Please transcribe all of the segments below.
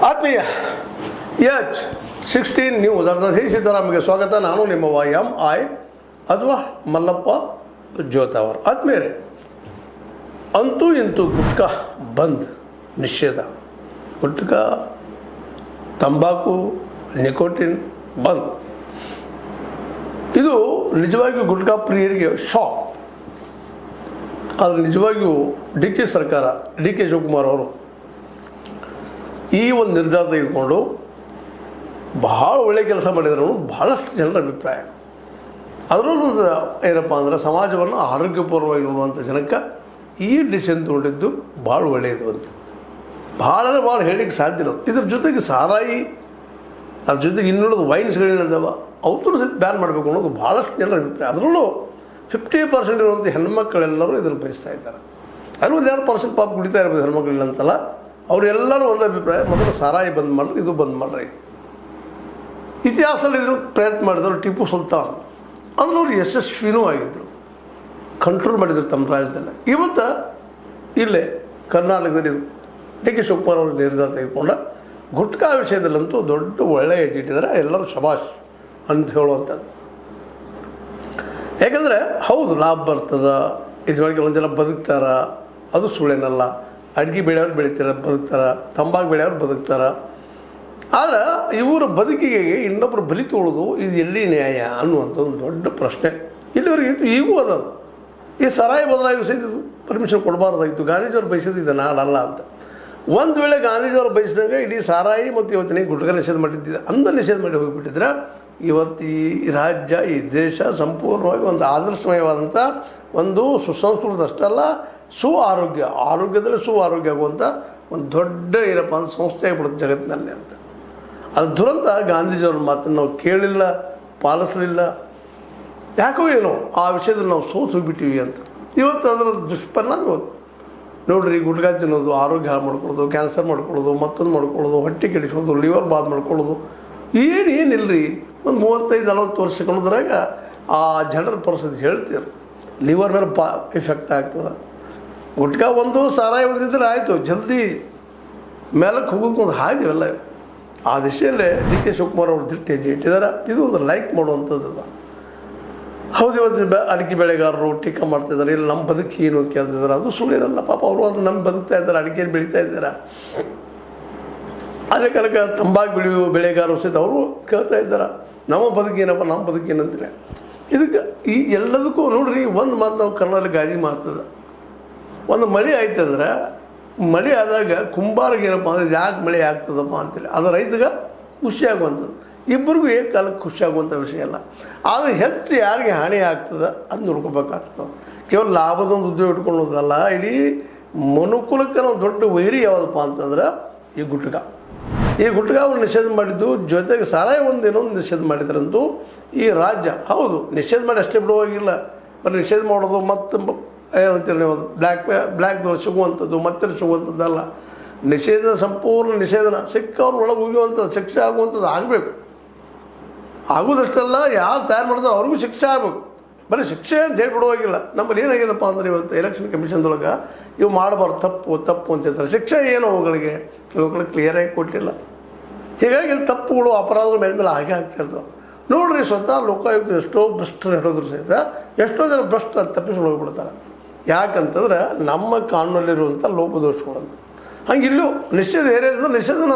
ಆತ್ಮೀಯ H16 news ಅರ್ಧಿ ಸೀತಾರಾಮ್ಗೆ ಸ್ವಾಗತ. ನಾನು ನಿಮ್ಮ YMI ಅಥವಾ ಮಲ್ಲಪ್ಪ ಜೋತಾವರ್. ಆತ್ಮೀಯರೇ, ಅಂತೂ ಇಂತೂ ಗುಟ್ಕಾ ಬಂದ್, ನಿಷೇಧ. ಗುಟ್ಕಾ, ತಂಬಾಕು, ನಿಕೋಟಿನ್ ಬಂದ್. ಇದು ನಿಜವಾಗಿಯೂ ಗುಟ್ಕಾ ಪ್ರಿಯರಿಗೆ ಶಾಕ್. ಆದರೆ ನಿಜವಾಗಿಯೂ ಡಿ ಕೆ ಸರ್ಕಾರ, ಡಿ ಕೆ ಶಿವಕುಮಾರ್ ಅವರು ಈ ಒಂದು ನಿರ್ಧಾರ ತೆಗೆದುಕೊಂಡು ಬಹಳ ಒಳ್ಳೆಯ ಕೆಲಸ ಮಾಡಿದ್ರು ಬಹಳಷ್ಟು ಜನರ ಅಭಿಪ್ರಾಯ. ಅದರಲ್ಲೂ ಒಂದು ಏನಪ್ಪ ಅಂದರೆ, ಸಮಾಜವನ್ನು ಆರೋಗ್ಯಪೂರ್ವವಾಗಿ ನೋಡುವಂಥ ಜನಕ್ಕೆ ಈ ಡಿಸಿಷನ್ ತೊಗೊಂಡಿದ್ದು ಭಾಳ ಒಳ್ಳೆಯದು ಅಂತ. ಭಾಳ ಅಂದರೆ ಭಾಳ ಹೇಳಲಿಕ್ಕೆ ಸಾಧ್ಯ ಇಲ್ಲ. ಇದ್ರ ಜೊತೆಗೆ ಸಾರಾಯಿ, ಅದ್ರ ಜೊತೆಗೆ ಇನ್ನುಳಿದ ವೈನ್ಸ್ಗಳೇನಿದ್ದಾವ ಅವತ್ತೂ ಸಹಿತ ಬ್ಯಾನ್ ಮಾಡಬೇಕು ಅನ್ನೋದು ಭಾಳಷ್ಟು ಜನರ ಅಭಿಪ್ರಾಯ. ಅದರಲ್ಲೂ 50% ಇರುವಂಥ ಹೆಣ್ಮಕ್ಕಳೆಲ್ಲರೂ ಇದನ್ನು ಬಯಸ್ತಾ ಇದ್ದಾರೆ. ಅದರಲ್ಲಿ ಒಂದು 2% ಪಾಪ ಕುಡಿತಾ ಇರ್ಬೋದು ಹೆಣ್ಮಕ್ಳಿಲ್ಲ ಅಂತಲ್ಲ. ಅವರೆಲ್ಲರೂ ಒಂದು ಅಭಿಪ್ರಾಯ, ಮೊದಲು ಸಾರಾಯಿ ಬಂದ್ ಮಾಡ್ರಿ, ಇದು ಬಂದ್ ಮಾಡ್ರಿ. ಇತಿಹಾಸದಲ್ಲಿ ಇದ್ರ ಪ್ರಯತ್ನ ಮಾಡಿದವರು ಟಿಪ್ಪು ಸುಲ್ತಾನ್, ಅಂದ್ರೆ ಅವರು ಯಶಸ್ವಿನೂ ಆಗಿದ್ದರು, ಕಂಟ್ರೋಲ್ ಮಾಡಿದರು ತಮ್ಮ ರಾಜ್ಯದಲ್ಲಿ. ಇವತ್ತು ಇಲ್ಲೇ ಕರ್ನಾಟಕದಲ್ಲಿ ಡಿ ಕೆ ಶಿವಕುಮಾರ್ ಅವರು ನಿರ್ಧಾರ ತೆಗೆದುಕೊಂಡ ಗುಟ್ಕಾ ವಿಷಯದಲ್ಲಂತೂ ದೊಡ್ಡ ಒಳ್ಳೆಯ ಹೆಜ್ಜಿಟ್ಟಿದ್ದಾರೆ. ಎಲ್ಲರೂ ಶಬಾಷ್ ಅಂತ ಹೇಳುವಂಥದ್ದು. ಯಾಕಂದರೆ ಹೌದು, ಲಾಭ ಬರ್ತದ, ಇದ್ರೊಳಗೆ ಒಂದು ಜನ ಬದುಕ್ತಾರ, ಅದು ಸುಳ್ಳೇನಲ್ಲ. ಅಡ್ಗೆ ಬೆಳೆಯವ್ರು ಬೆಳಿತಾರೆ, ಬದುಕ್ತಾರೆ, ತಂಬಾಕು ಬೆಳೆಯವ್ರು ಬದುಕ್ತಾರೆ. ಆದರೆ ಇವರ ಬದುಕಿಗೆ ಇನ್ನೊಬ್ಬರು ಬಲಿ ತೊಗೊಳ್ಳೋದು ಇದು ಎಲ್ಲಿ ನ್ಯಾಯ ಅನ್ನುವಂಥ ಒಂದು ದೊಡ್ಡ ಪ್ರಶ್ನೆ ಇಲ್ಲಿವರೆಗೆ ಇತ್ತು, ಈಗೂ ಅದ. ಈ ಸರಾಯಿ ಬದಲಾಗಿ ಸಹಿತ ಪರ್ಮಿಷನ್ ಕೊಡಬಾರ್ದಾಗಿತ್ತು. ಗಾಂಧೀಜಿಯವ್ರು ಬಯಸಿದ್ದು ಇದು ನಾಡಲ್ಲ ಅಂತ. ಒಂದು ವೇಳೆ ಗಾಂಧೀಜಿಯವ್ರು ಬಯಸಿದಂಗೆ ಇಡೀ ಸಾರಾಯಿ ಮತ್ತು ಇವತ್ತಿನ ಗುಟ್ಕಾ ನಿಷೇಧ ಮಾಡಿದ್ದಿದೆ, ಅಂದ ನಿಷೇಧ ಮಾಡಿ ಹೋಗಿಬಿಟ್ಟಿದ್ರೆ ಇವತ್ತು ಈ ರಾಜ್ಯ, ಈ ದೇಶ ಸಂಪೂರ್ಣವಾಗಿ ಒಂದು ಆದರ್ಶಮಯವಾದಂಥ ಒಂದು ಸುಸಂಸ್ಕೃತ ಅಷ್ಟಲ್ಲ, ಆರೋಗ್ಯದಲ್ಲಿ ಆರೋಗ್ಯ ಆಗುವಂಥ ಒಂದು ದೊಡ್ಡ ಏನಪ್ಪ ಅಂತ ಸಂಸ್ಥೆ ಆಗಿಬಿಡುತ್ತೆ ಜಗತ್ತಿನಲ್ಲಿ ಅಂತ. ಅದು ದುರಂತ. ಗಾಂಧೀಜಿಯವ್ರ ಮಾತನ್ನು ನಾವು ಕೇಳಿಲ್ಲ, ಪಾಲಿಸಲಿಲ್ಲ, ಯಾಕೋ ಏನೋ ಆ ವಿಷಯದಲ್ಲಿ ನಾವು ಸೋತು ಹೋಗ್ಬಿಟ್ಟಿವಿ ಅಂತ. ಇವತ್ತು ಅದರ ದುಷ್ಪರಿಣಾಮ ಇವತ್ತು ನೋಡ್ರಿ, ಗುಟ್ಕಾ ತಿನ್ನೋದು, ಆರೋಗ್ಯ ಹಾಳು ಮಾಡ್ಕೊಳ್ಳೋದು, ಕ್ಯಾನ್ಸರ್ ಮಾಡ್ಕೊಳ್ಳೋದು, ಮತ್ತೊಂದು ಮಾಡ್ಕೊಳ್ಳೋದು, ಹೊಟ್ಟೆ ಕೆಡಿಸೋದು, ಲಿವರ್ ಬಾದ್ ಮಾಡ್ಕೊಳ್ಳೋದು, ಏನಿಲ್ಲರಿ. ಒಂದು 35-40 ವರ್ಷ ಕಳೆದ್ರಾಗ ಆ ಜನರ ಪರಿಸ್ಥಿತಿ ಹೇಳ್ತೀರ. ಲಿವರ್ ಮೇಲೆ ಎಫೆಕ್ಟ್ ಆಗ್ತದೆ. ಗುಟ್ಕಾ ಒಂದು, ಸಾರಾಯಿ ಒಂದಿದ್ರೆ ಆಯಿತು, ಜಲ್ದಿ ಮೇಲಕ್ಕೆ ಹೋಗೋದು ಹಾಗೆಲ್ಲ. ಆ ದಿಶೆಯಲ್ಲೇ ಡಿ ಕೆ ಶಿವಕುಮಾರ್ ಅವರು ದಿಟ್ಟ ಹೆಜ್ಜೆ ಇಟ್ಟಿದ್ದಾರೆ. ಇದು ಒಂದು ಲೈಕ್ ಮಾಡುವಂಥದ್ದು. ಹೌದು, ಇವತ್ತು ಅಡಿಕೆ ಬೆಳೆಗಾರರು ಟೀಕಾ ಮಾಡ್ತಿದ್ದಾರೆ, ಇಲ್ಲ ನಮ್ಮ ಬದುಕಿ ಏನು ಅಂತ ಕೇಳ್ತಿದ್ದಾರೆ. ಅದು ಸುಳ್ಳಿರಲ್ಲ ಪಾಪ, ಅವರು ಅದು ನಮ್ಮ ಬದುಕ್ತಾ ಇದ್ದಾರೆ, ಅಡಿಕೆಯಲ್ಲಿ ಬೆಳೀತಾ ಇದ್ದಾರೆ. ಅದೇ ಕಾಲಕ್ಕೆ ತಂಬಾಕು ಬೆಳೆಯುವ ಬೆಳೆಗಾರರು ಸಹಿತ ಅವರು ಕೇಳ್ತಾ ಇದ್ದಾರೆ, ನಮ್ಮ ಬದುಕೇನಪ್ಪ, ನಮ್ಮ ಬದುಕೇನಂತಲೇ. ಇದಕ್ಕೆ ಈ ಎಲ್ಲದಕ್ಕೂ ನೋಡ್ರಿ, ಒಂದು ಮಾತು ನಾವು ಕನ್ನಡದಲ್ಲಿ ಗಾದಿ ಮಾತದ. ಒಂದು ಮಳೆ ಆಯ್ತಂದ್ರೆ, ಮಳೆ ಆದಾಗ ಕುಂಬಾರಿಗೆ ಏನಪ್ಪ ಅಂದರೆ ಯಾಕೆ ಮಳೆ ಆಗ್ತದಪ್ಪ ಅಂತೇಳಿ ಅದು ರೈತಗೆ ಖುಷಿ ಆಗುವಂಥದ್ದು. ಇಬ್ಬರಿಗೂ ಏಕಕಾಲಕ್ಕೆ ಖುಷಿ ಆಗುವಂಥ ವಿಷಯ ಅಲ್ಲ. ಆದರೆ ಹೆಚ್ಚು ಯಾರಿಗೆ ಹಾನಿ ಆಗ್ತದೆ ಅದು ನೋಡ್ಕೋಬೇಕಾಗ್ತದೆ. ಕೇವಲ ಲಾಭದೊಂದು ಉದ್ಯೋಗ ಇಟ್ಕೊಳ್ಳೋದಲ್ಲ, ಇಡೀ ಮನುಕುಲಕ್ಕೆ ನಾವು ದೊಡ್ಡ ವೈರಿ ಯಾವುದಪ್ಪ ಅಂತಂದ್ರೆ ಈ ಗುಟ್ಕಾ. ಈ ಗುಟ್ಕಾವನ್ನು ನಿಷೇಧ ಮಾಡಿದ್ದು ಜೊತೆಗೆ ಸಾರಾಯಿ ಇನ್ನೊಂದು ನಿಷೇಧ ಮಾಡಿದ್ರಂತೂ ಈ ರಾಜ್ಯ. ಹೌದು, ನಿಷೇಧ ಮಾಡಿ ಅಷ್ಟೇ ಬಿಡುವಾಗಿಲ್ಲ, ಬರೀ ನಿಷೇಧ ಮಾಡೋದು ಮತ್ತು ಏನಂತೀರಿ ನೀವು, ಬ್ಲ್ಯಾಕ್ದೊಳಗೆ ಸಿಗುವಂಥದ್ದು ಮತ್ತೆ ಸಿಗುವಂಥದ್ದಲ್ಲ. ನಿಷೇಧ, ಸಂಪೂರ್ಣ ನಿಷೇಧನ ಸಿಕ್ಕವ್ರು ಒಳಗೆ ಹೋಗುವಂಥದ್ದು, ಶಿಕ್ಷೆ ಆಗುವಂಥದ್ದು ಆಗಬೇಕು. ಆಗೋದಷ್ಟಲ್ಲ, ಯಾರು ತಯಾರು ಮಾಡಿದ್ರೆ ಅವ್ರಿಗೂ ಶಿಕ್ಷೆ ಆಗಬೇಕು. ಬರೀ ಶಿಕ್ಷೆ ಅಂತ ಹೇಳಿಬಿಡುವಾಗಿಲ್ಲ. ನಮ್ಮಲ್ಲಿ ಏನಾಗಿದೆಪ್ಪ ಅಂದರೆ, ಇವತ್ತು ಎಲೆಕ್ಷನ್ ಕಮಿಷನ್ದೊಳಗೆ ಇವು ಮಾಡಬಾರ್ದು, ತಪ್ಪು ಅಂತ ಹೇಳ್ತಾರೆ. ಶಿಕ್ಷೆ ಏನು ಅವುಗಳಿಗೆ ಕೆಲವುಗಳಿಗೆ ಕ್ಲಿಯರಾಗಿ ಕೊಟ್ಟಿಲ್ಲ. ಹೀಗಾಗಿ ಇಲ್ಲಿ ತಪ್ಪುಗಳು, ಅಪರಾಧಗಳ ಮೇಲೆ ಹಾಗೆ ಆಗ್ತಿರ್ತವೆ. ನೋಡಿರಿ, ಸ್ವತಃ ಲೋಕಾಯುಕ್ತ ಎಷ್ಟೋ ಭ್ರಷ್ಟರು ಹಿಡಿದ್ರು ಸಹಿತ ಎಷ್ಟೋ ಜನ ಭ್ರಷ್ಟ ತಪ್ಪಿಸ್ಕೊಂಡು ಹೋಗಿಬಿಡ್ತಾರೆ. ಯಾಕಂತಂದ್ರೆ ನಮ್ಮ ಕಾನೂನಲ್ಲಿರುವಂಥ ಲೋಪದೋಷಗಳಂತ. ಹಂಗೆ ಇಲ್ಲೂ ನಿಷೇಧ ಹೇರಿದ್ರೆ ನಿಷೇಧನ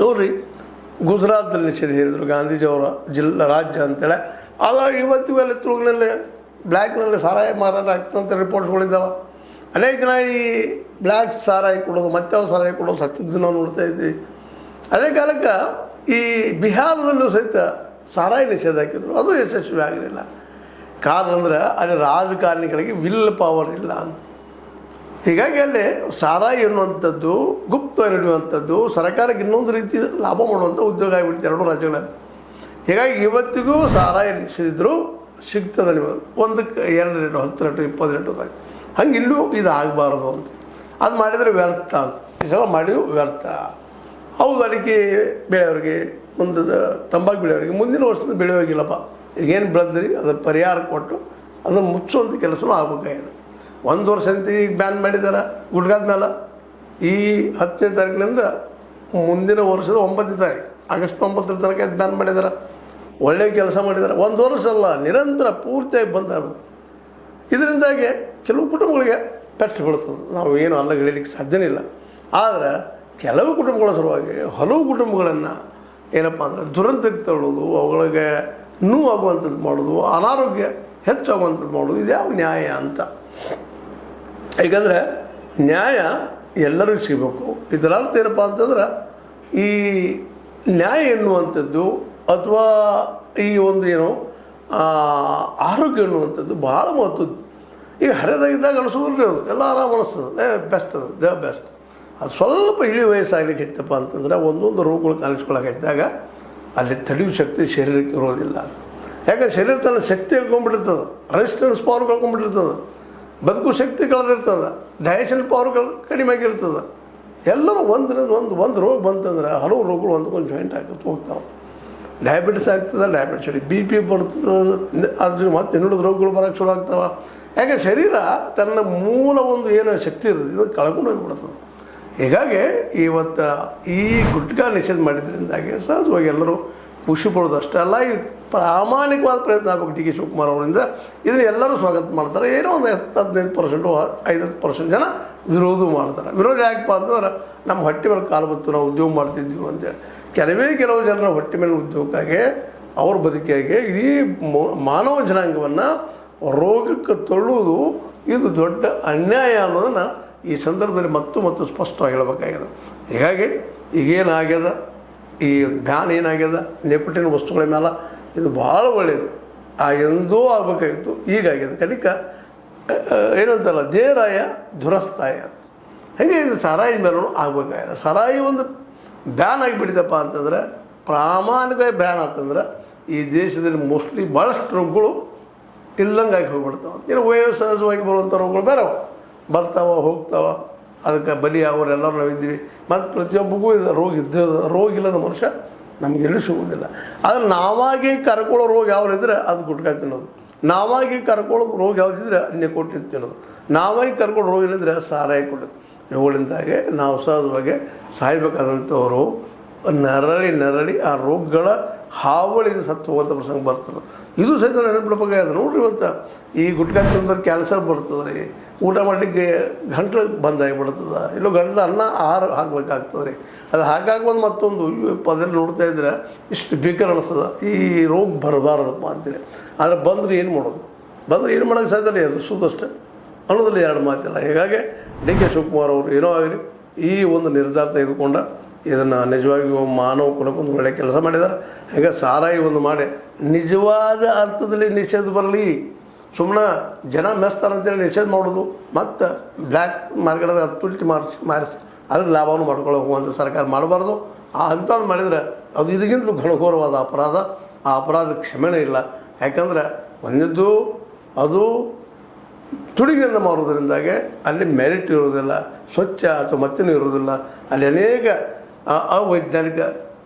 ನೋಡ್ರಿ. ಗುಜರಾತ್ನಲ್ಲಿ ನಿಷೇಧ ಹೇರಿದ್ರು ಗಾಂಧೀಜಿಯವರ ರಾಜ್ಯ ಅಂತೇಳಿ. ಆಗ ಇವತ್ತಿಗೂ ಅಲ್ಲಿ ತುಳುಗಿನಲ್ಲಿ ಬ್ಲ್ಯಾಕ್ನಲ್ಲಿ ಸಾರಾಯಿ ಮಾರಾಟ ಆಗ್ತದಂಥ ರಿಪೋರ್ಟ್ಸ್ಗಳಿದ್ದಾವೆ. ಅನೇಕ ಜನ ಈ ಬ್ಲ್ಯಾಕ್ ಸಾರಾಯಿ ಕೊಡೋದು, ಮತ್ತೆ ಅವ್ರು ಸಾರಾಯಿ ಕೊಡೋದು ಸತ್ತಿದ್ದು ನಾವು ನೋಡ್ತಾ ಇದ್ವಿ. ಅದೇ ಕಾಲಕ್ಕೆ ಈ ಬಿಹಾರದಲ್ಲೂ ಸಹಿತ ಸಾರಾಯಿ ನಿಷೇಧ ಹಾಕಿದ್ರು, ಅದು ಯಶಸ್ವಿ ಆಗಲಿಲ್ಲ. ಕಾರಣ ಅಂದರೆ ಅಲ್ಲಿ ರಾಜಕಾರಣಿಗಳಿಗೆ ವಿಲ್ ಪವರ್ ಇಲ್ಲ ಅಂತ. ಹೀಗಾಗಿ ಅಲ್ಲಿ ಸಾರಾಯಿ ಎನ್ನುವಂಥದ್ದು ಗುಪ್ತ ನಡೆಯುವಂಥದ್ದು, ಸರ್ಕಾರಕ್ಕೆ ಇನ್ನೊಂದು ರೀತಿ ಲಾಭ ಮಾಡುವಂಥ ಉದ್ಯೋಗ ಆಗಿಬಿಡ್ತು ಎರಡೂ ರಾಜ್ಯಗಳಲ್ಲಿ. ಹೀಗಾಗಿ ಇವತ್ತಿಗೂ ಸಾರಾಯಿ ನಿಷೇಧಿದ್ರು ಸಿಗ್ತದೆ. ನೀವು ಒಂದಕ್ಕೆ 2 ಲೀಟ್ರ್, 10 ಲೀಟ್ರ್, 20 ಲೀಟ್ರ್ ಹಂಗೆ ಇಲ್ಲೂ ಇದು ಆಗಬಾರ್ದು ಅಂತ. ಅದು ಮಾಡಿದರೆ ವ್ಯರ್ಥ ಅಂತ. ಈ ಸಲ ಮಾಡಿದ್ರು ವ್ಯರ್ಥ. ಹೌದು, ಅಡಿಕೆ ಬೆಳೆಯೋರಿಗೆ, ಒಂದು ತಂಬಾಕು ಬೆಳೆಯೋರಿಗೆ ಮುಂದಿನ ವರ್ಷದ ಬೆಳೆಯೋಗಿಲ್ಲಪ್ಪ, ಈಗೇನು ಬೆಳೆದ್ರಿ ಅದರ ಪರಿಹಾರ ಕೊಟ್ಟು ಅದನ್ನು ಮುಚ್ಚುವಂಥ ಕೆಲಸನೂ ಆಗಬೇಕಾಗಿದೆ. 1 ವರ್ಷ ಅಂತ ಈಗ ಬ್ಯಾನ್ ಮಾಡಿದ್ದಾರೆ ಗುಟ್ಕಾದ ಮೇಲೆ. ಈ 10ನೇ ತಾರೀಕಿನಿಂದ ಮುಂದಿನ ವರ್ಷದ 9ನೇ ತಾರೀಕು ಆಗಸ್ಟ್ 9ರ ತನಕ ಇದು ಬ್ಯಾನ್ ಮಾಡಿದ್ದಾರೆ. ಒಳ್ಳೆಯ ಕೆಲಸ ಮಾಡಿದ್ದಾರೆ. 1 ವರ್ಷ ಅಲ್ಲ, ನಿರಂತರ ಪೂರ್ತಿಯಾಗಿ ಬಂದಾಗ ಇದರಿಂದಾಗಿ ಕೆಲವು ಕುಟುಂಬಗಳಿಗೆ ಪೆಟ್ಟು ಬೀಳ್ತದೆ. ನಾವು ಏನು ಅಲ್ಲ ಹೇಳಲಿಕ್ಕೆ ಸಾಧ್ಯನೇ ಇಲ್ಲ. ಆದರೆ ಕೆಲವು ಕುಟುಂಬಗಳ ಸಲುವಾಗಿ ಹಲವು ಕುಟುಂಬಗಳನ್ನು ಏನಪ್ಪ ಅಂದರೆ ದುರಂತಕ್ಕೆ ತಳ್ಳೋದು, ಅವುಗಳಿಗೆ ನೋವಾಗುವಂಥದ್ದು ಮಾಡೋದು, ಅನಾರೋಗ್ಯ ಹೆಚ್ಚಾಗುವಂಥದ್ದು ಮಾಡೋದು, ಇದು ಯಾವ ನ್ಯಾಯ ಅಂತ. ಏಕೆಂದರೆ ನ್ಯಾಯ ಎಲ್ಲರಿಗೂ ಸಿಗಬೇಕು. ಇದರ ಅರ್ಥ ಏನಪ್ಪ ಅಂತಂದ್ರೆ ಈ ನ್ಯಾಯ ಎನ್ನುವಂಥದ್ದು ಅಥವಾ ಈ ಒಂದು ಏನು ಆರೋಗ್ಯ ಎನ್ನುವಂಥದ್ದು ಭಾಳ ಮಹತ್ವದ್ದು. ಈಗ ಹರಿದಾಗಿದ್ದಾಗ ಅನಿಸೋದ್ರಿ ಅದು ಎಲ್ಲ ಆರಾಮ ಅನಿಸ್ತದೆ, ಬೆಸ್ಟ್ ಅದು ದ ಬೆಸ್ಟ್. ಅದು ಸ್ವಲ್ಪ ಇಳಿ ವಯಸ್ಸಾಗಲಿಕ್ಕೆ ಇತ್ತಪ್ಪ ಅಂತಂದ್ರೆ ಒಂದೊಂದು ರೋಗಗಳು ಕಾಣಿಸ್ಕೊಳಕ್ಕಿದ್ದಾಗ ಅಲ್ಲಿ ತಡೆಯುವ ಶಕ್ತಿ ಶರೀರಕ್ಕೆ ಇರೋದಿಲ್ಲ. ಯಾಕಂದ್ರೆ ಶರೀರ ತನ್ನ ಶಕ್ತಿ ಹೇಳ್ಕೊಂಡ್ಬಿಟ್ಟಿರ್ತದೆ, ರೆಸಿಸ್ಟೆನ್ಸ್ ಪವರ್ ಕಳ್ಕೊಂಡ್ಬಿಟ್ಟಿರ್ತದೆ, ಬದುಕು ಶಕ್ತಿ ಕಳೆದಿರ್ತದೆ, ಡೈಜೆಷನ್ ಪವರ್ ಕಡಿಮೆ ಆಗಿರ್ತದೆ. ಎಲ್ಲರೂ ಒಂದು ರೋಗ ಬಂತಂದ್ರೆ ಹಲವು ರೋಗಗಳು ಒಂದಕ್ಕೊಂದು ಜಾಯಿಂಟ್ ಆಗ್ತದೆ ಹೋಗ್ತಾವೆ. ಡಯಾಬಿಟಿಸ್ ಆಗ್ತದೆ, ಡಯಾಬಿಟಿಸ್ BP ಬರ್ತದೆ, ಅದ್ರ ಮತ್ತೆ ಇನ್ನುಳಿದ ರೋಗಗಳು ಬರೋಕ್ಕೆ ಶುರು ಆಗ್ತಾವೆ. ಯಾಕೆ ಶರೀರ ತನ್ನ ಮೂಲ ಒಂದು ಏನು ಶಕ್ತಿ ಇರ್ತದೆ ಇದು ಕಳ್ಕೊಂಡು ಹೋಗಿಬಿಡ್ತದೆ. ಹೀಗಾಗಿ ಇವತ್ತು ಈ ಗುಟ್ಕಾ ನಿಷೇಧ ಮಾಡಿದ್ರಿಂದಾಗಿ ಸಹಜವಾಗಿ ಎಲ್ಲರೂ ಖುಷಿ ಪಡೋದು ಅಷ್ಟೇ ಅಲ್ಲ, ಈ ಪ್ರಾಮಾಣಿಕವಾದ ಪ್ರಯತ್ನ ಆಗಬೇಕು ಡಿ ಕೆ ಶಿವಕುಮಾರ್ ಅವರಿಂದ. ಇದನ್ನು ಎಲ್ಲರೂ ಸ್ವಾಗತ ಮಾಡ್ತಾರೆ. ಏನೋ ಒಂದು 15% 50% ಜನ ವಿರೋಧ ಮಾಡ್ತಾರೆ. ವಿರೋಧ ಯಾಕಪ್ಪ ಅಂತಂದ್ರೆ ನಮ್ಮ ಹೊಟ್ಟೆ ಮೇಲೆ ಕಾಲು ಬತ್ತು, ನಾವು ಉದ್ಯೋಗ ಮಾಡ್ತಿದ್ದೀವಿ ಅಂತೇಳಿ. ಕೆಲವು ಜನರ ಹೊಟ್ಟೆ ಮೇಲೆ ಉದ್ಯೋಗಕ್ಕಾಗಿ ಅವ್ರ ಬದುಕಿಗೆ ಇಡೀ ಮಾನವ ಜನಾಂಗವನ್ನು ರೋಗಕ್ಕೆ ತಳ್ಳುವುದು ಇದು ದೊಡ್ಡ ಅನ್ಯಾಯ ಅನ್ನೋದನ್ನು ಈ ಸಂದರ್ಭದಲ್ಲಿ ಮತ್ತು ಸ್ಪಷ್ಟವಾಗಿ ಹೇಳಬೇಕಾಗಿದೆ. ಹೀಗಾಗಿ ಈಗೇನಾಗ್ಯದ, ಈ ಬ್ಯಾನ್ ಏನಾಗ್ಯದ ನಿಕೋಟಿನ್ ವಸ್ತುಗಳ ಮೇಲೆ ಇದು ಭಾಳ ಒಳ್ಳೆಯದು. ಎಂದೂ ಆಗಬೇಕಾಗಿತ್ತು, ಈಗಾಗ್ಯದ. ಕಡಿಕ ಏನಂತಲ್ಲ ದೇರಾಯ ದುರಸ್ಥಾಯ ಅಂತ. ಹಾಗೆ ಇದು ಸಾರಾಯಿ ಮೇಲೂ ಆಗಬೇಕಾಗಿದೆ. ಸಾರಾಯಿ ಒಂದು ಬ್ಯಾನ್ ಆಗಿಬಿಡ್ತಪ್ಪ ಅಂತಂದ್ರೆ, ಪ್ರಾಮಾಣಿಕ ಬ್ಯಾನ್ ಅಂತಂದ್ರೆ ಈ ದೇಶದಲ್ಲಿ ಮೋಸ್ಟ್ಲಿ ಭಾಳಷ್ಟು ರೋಗಗಳು ಇಲ್ಲಂಗಾಗಿ ಹೋಗ್ಬಿಡ್ತಾವೆ. ಏನು ಸಹಜವಾಗಿ ಬರುವಂಥ ರೋಗಗಳು ಬೇರೆ ಬರ್ತಾವ ಹೋಗ್ತಾವ, ಅದಕ್ಕೆ ಬಲಿ ಅವರೆಲ್ಲರೂ ನಾವಿದ್ದೀವಿ. ಮತ್ತು ಪ್ರತಿಯೊಬ್ಬರಿಗೂ ಇದು ರೋಗ ಇಲ್ಲದ ಮನುಷ್ಯ ನಮಗೆಲ್ಲೂ ಸಿಗೋದಿಲ್ಲ. ಆದರೆ ನಾವಾಗಿ ಕರ್ಕೊಳ್ಳೋ ರೋಗ ಯಾವ್ದಿದ್ರೆ ಅದು ಗುಟ್ಕಾ ತಿನ್ನೋದು, ನಾವಾಗಿ ಕರ್ಕೊಳ್ಳೋ ರೋಗ ಯಾವುದಿದ್ರೆ ನಿಕೋಟಿನ್ ತಿನ್ನೋದು, ನಾವಾಗಿ ಕರ್ಕೊಳ್ಳೋ ರೋಗ ಇಲ್ಲದ್ರೆ ಸಾರಾಯಿ ಕೊಡೋದು. ಇವುಗಳಿಂದಾಗೆ ನಾವು ಸಹಜವಾಗಿ ಸಾಯ್ಬೇಕಾದಂಥವರು ನರಳಿ ಆ ರೋಗಗಳ ಹಾವಳಿಯಿಂದ ಸತ್ತು ಹೋಗುವಂಥ ಪ್ರಸಂಗ ಬರ್ತದೆ. ಇದು ಸಹಿತ ನೆನಪಿಡಬೇಕಾಗಿದೆ. ನೋಡ್ರಿ, ಇವತ್ತು ಈ ಗುಟ್ಕಾ ತಿಂದ್ರೆ ಕ್ಯಾನ್ಸರ್ ಬರ್ತದೆ ರೀ, ಊಟ ಮಾಡಲಿಕ್ಕೆ ಗಂಟ್ಲು ಬಂದಾಗಿಬಿಡ್ತದೆ, ಇಲ್ಲೋ ಗಂಟ್ಲು ಅನ್ನ ಆಹಾರ ಹಾಕಬೇಕಾಗ್ತದೆ ರೀ. ಅದು ಹಾಕಾಗ್ಬಂದು ಮತ್ತೊಂದು ಪದಲ್ಲಿ ನೋಡ್ತಾ ಇದ್ರೆ ಇಷ್ಟು ಭೀಕರ ಅನಿಸ್ತದೆ, ಈ ರೋಗ ಬರಬಾರದಪ್ಪ ಅಂತೇಳಿ. ಆದರೆ ಬಂದರೆ ಏನು ಮಾಡೋದು, ಬಂದರೆ ಏನು ಮಾಡೋಕ್ಕೆ ಸಾಧ್ಯ ಇಲ್ಲ, ಅದು ಸುದಷ್ಟೇ ಅನ್ನೋದ್ರಲ್ಲಿ ಎರಡು ಮಾತಿಲ್ಲ. ಹೀಗಾಗಿ ಡಿ ಕೆ ಶಿವಕುಮಾರ್ ಅವರು ಏನೋ ಆಗಲಿ ಈ ಒಂದು ನಿರ್ಧಾರ ತೆಗೆದುಕೊಂಡ ಇದನ್ನು ನಿಜವಾಗಿಯೂ ಮಾನವ ಕುಲಕ್ಕೊಂದು ಒಳ್ಳೆಯ ಕೆಲಸ ಮಾಡಿದ್ದಾರೆ. ಹಾಗೆ ಸಾರಾಯಿ ಒಂದು ಮಾಡಿ ನಿಜವಾದ ಅರ್ಥದಲ್ಲಿ ನಿಷೇಧ ಬರಲಿ. ಸುಮ್ಮನೆ ಜನ ಮೆಸ್ತಾರಂತೇಳಿ ನಿಷೇಧ ಮಾಡೋದು ಮತ್ತು ಬ್ಲ್ಯಾಕ್ ಮಾರ್ಕೆಟ್ದಾಗ ತುಟ್ಟಿ ಮಾರಿಸಿ ಅದ್ರ ಲಾಭವನ್ನು ಮಾಡ್ಕೊಳ್ಳೋ ಹೋಗುವಂಥ ಸರ್ಕಾರ ಮಾಡಬಾರ್ದು. ಅಂಥದ್ದು ಮಾಡಿದರೆ ಅದು ಇದಕ್ಕಿಂತಲೂ ಘನಘೋರವಾದ ಅಪರಾಧ. ಆ ಅಪರಾಧ ಕ್ಷಮೆನೇ ಇಲ್ಲ. ಯಾಕಂದ್ರೆ ಒಂದದ್ದು ಅದು ತುಡಿಗೆಯಿಂದ ಮಾರೋದ್ರಿಂದಾಗೆ ಅಲ್ಲಿ ಮೆರಿಟ್ ಇರೋದಿಲ್ಲ, ಸ್ವಚ್ಛ ಅಥವಾ ಮತ್ತೇನೂ ಇರೋದಿಲ್ಲ. ಅಲ್ಲಿ ಅನೇಕ ಅವೈಜ್ಞಾನಿಕ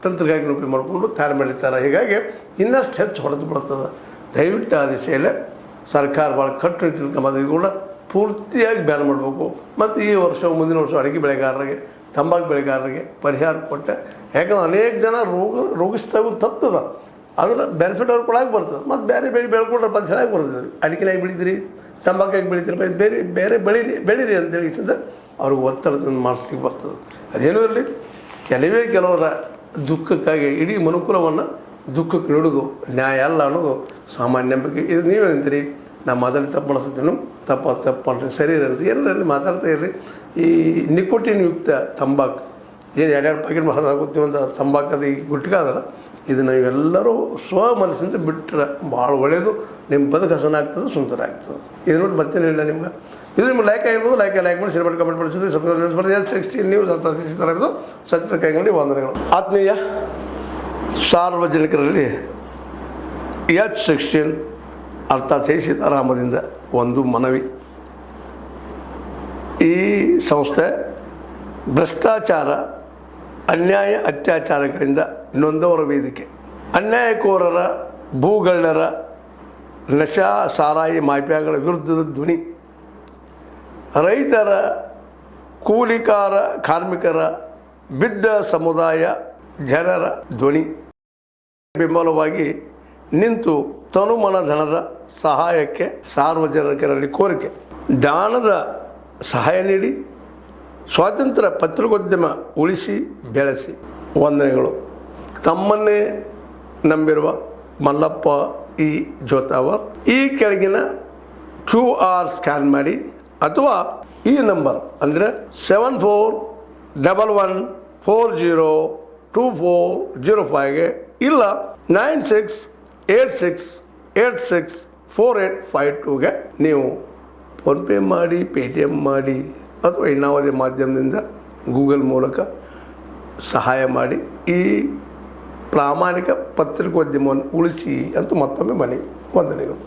ತಂತ್ರಗಾರಿಕೆ ಉಪಯೋಗ ಮಾಡಿಕೊಂಡು ತಯಾರು ಮಾಡಿರ್ತಾರೆ. ಹೀಗಾಗಿ ಇನ್ನಷ್ಟು ಹೆಚ್ಚು ಹೊಡೆದು ಬಿಡ್ತದೆ. ದಯವಿಟ್ಟು ಆ ದಿಶೆಯಲ್ಲೇ ಸರ್ಕಾರ ಭಾಳ ಕಟ್ಟುನಿಟ್ಟಿನ ಕ್ರಮ ತೆಗೆದುಕೊಂಡು ಪೂರ್ತಿಯಾಗಿ ಬ್ಯಾನ್ ಮಾಡಬೇಕು. ಮತ್ತು ಈ ವರ್ಷ ಮುಂದಿನ ವರ್ಷ ಅಡಿಕೆ ಬೆಳೆಗಾರರಿಗೆ, ತಂಬಾಕು ಬೆಳೆಗಾರರಿಗೆ ಪರಿಹಾರ ಕೊಟ್ಟೆ. ಯಾಕಂದ್ರೆ ಅನೇಕ ಜನ ರೋಗಿಷ್ಟಾಗೂ ತಪ್ತದ, ಅದರ ಬೆನಿಫಿಟ್ ಅವ್ರು ಕೊಡೋಕೆ ಬರ್ತದೆ. ಮತ್ತು ಬೇರೆ ಬೆಳ್ಕೊಂಡ್ರೆ ಪದ ಹೇಳಕ್ಕೆ ಬರ್ತದೆ. ಅಡಿಕೆನಾಗಿ ಬೆಳಿತೀರಿ, ತಂಬಾಕಾಗಿ ಬೆಳಿತೀರಿ, ಬೇರೆ ಬೆಳೀರಿ ಅಂತೇಳಿ ಅವ್ರಿಗೆ ಒತ್ತಡದಿಂದ ಮಾಡಿಸ್ಲಿಕ್ಕೆ ಬರ್ತದೆ. ಅದೇನೂ ಇರಲಿ, ಕೆಲವರ ದುಃಖಕ್ಕಾಗಿ ಇಡೀ ಮನುಕುಲವನ್ನು ದುಃಖಕ್ಕೆ ನೀಡೋದು ನ್ಯಾಯ ಅಲ್ಲ ಅನ್ನೋದು ಸಾಮಾನ್ಯ ನಂಬಿಕೆ. ಇದು ನೀವೇ ನಿಂತೀರಿ, ನಾ ಮಾತಾಡಿ ತಪ್ಪು ಮಾಡಿಸ್ತೀನಿ, ತಪ್ಪು ಮಾಡ್ರಿ, ಸರಿ ಇರಲ್ರಿ, ಏನಾರಲ್ಲಿ ಮಾತಾಡ್ತಾ ಇರ್ರಿ. ಈ ನಿಕೋಟಿನ್ ಯುಕ್ತ ತಂಬಾಕು ಏನು 2 ಪ್ಯಾಕೆಟ್ ಹಾಕೋತೀವಿ ಅಂತ ತಂಬಾಕದ ಈ ಗುಟ್ಕಾ ಅದಲ್ಲ, ಇದನ್ನು ನೀವೆಲ್ಲರೂ ಮನಸ್ಸಿಂದ ಬಿಟ್ಟರೆ ಭಾಳ ಒಳ್ಳೆಯದು. ನಿಮ್ಮ ಬದುಕು ಹಸನಾಗ್ತದೆ, ಸುಂದರ ಆಗ್ತದೆ. ಇದು ನೋಡಿ ಮತ್ತೇನು ಹೇಳಿಲ್ಲ ನಿಮ್ಗೆ. ಇದು ನಿಮ್ಗೆ ಲೈಕ್ ಆಗಿರ್ಬೋದು, ಲೈಕ್ ಮಾಡಿ ಶೇರ್ ಮಾಡಿ ಕಮೆಂಟ್ ಮಾಡಿಸಿದ್ರೆ ಸಬ್ಸ್ಕ್ರೈಬ್ 16 ನ್ಯೂಸ್ ಅರ್ಥ ಇರೋದು ಸತ್ಯದ ಕೈಗೊಂಡು ವಂದನೆಗಳು. ಆತ್ಮೀಯ ಸಾರ್ವಜನಿಕರಲ್ಲಿ H16 ಅರ್ಥಾತ್ ಸೀತಾರಾಮದಿಂದ ಒಂದು ಮನವಿ. ಈ ಸಂಸ್ಥೆ ಭ್ರಷ್ಟಾಚಾರ, ಅನ್ಯಾಯ, ಅತ್ಯಾಚಾರಗಳಿಂದ ನೊಂದವರ ವೇದಿಕೆ. ಅನ್ಯಾಯಕೋರರ, ಭೂಗಳ್ಳರ, ನಶಾ ಸಾರಾಯಿ ಮಾಫಿಯಾಗಳ ವಿರುದ್ಧದ ಧ್ವನಿ. ರೈತರ, ಕೂಲಿಕಾರ, ಕಾರ್ಮಿಕರ, ಬಿದ್ದ ಸಮುದಾಯ ಜನರ ಧ್ವನಿ ಬೆಂಬಲವಾಗಿ ನಿಂತು ತನುಮನ ಧನದ ಸಹಾಯಕ್ಕೆ ಸಾರ್ವಜನಿಕರಲ್ಲಿ ಕೋರಿಕೆ. ದಾನದ ಸಹಾಯ ನೀಡಿ ಸ್ವಾತಂತ್ರ್ಯ ಪತ್ರಿಕೋದ್ಯಮ ಉಳಿಸಿ ಬೆಳೆಸಿ. ವಂದನೆಗಳು. ತಮ್ಮನ್ನೇ ನಂಬಿರುವ ಮಲ್ಲಪ್ಪ ಇ ಜೋತಾವರ್. ಈ ಕೆಳಗಿನ QR ಸ್ಕ್ಯಾನ್ ಮಾಡಿ ಅಥವಾ ಈ ನಂಬರ್ ಅಂದರೆ 7411402405ಗೆ ಇಲ್ಲ 9686864852ಗೆ ನೀವು ಫೋನ್ಪೇ ಮಾಡಿ, ಪೇಟಿಎಮ್ ಮಾಡಿ ಅಥವಾ ಇನ್ನಾವುದೇ ಮಾಧ್ಯಮದಿಂದ ಗೂಗಲ್ ಮೂಲಕ ಸಹಾಯ ಮಾಡಿ ಈ ಪ್ರಾಮಾಣಿಕ ಪತ್ರಿಕೋದ್ಯಮವನ್ನು ಉಳಿಸಿ ಅಂತ ಮತ್ತೊಮ್ಮೆ ಮನವಿ. ವಂದನೆಗಳು.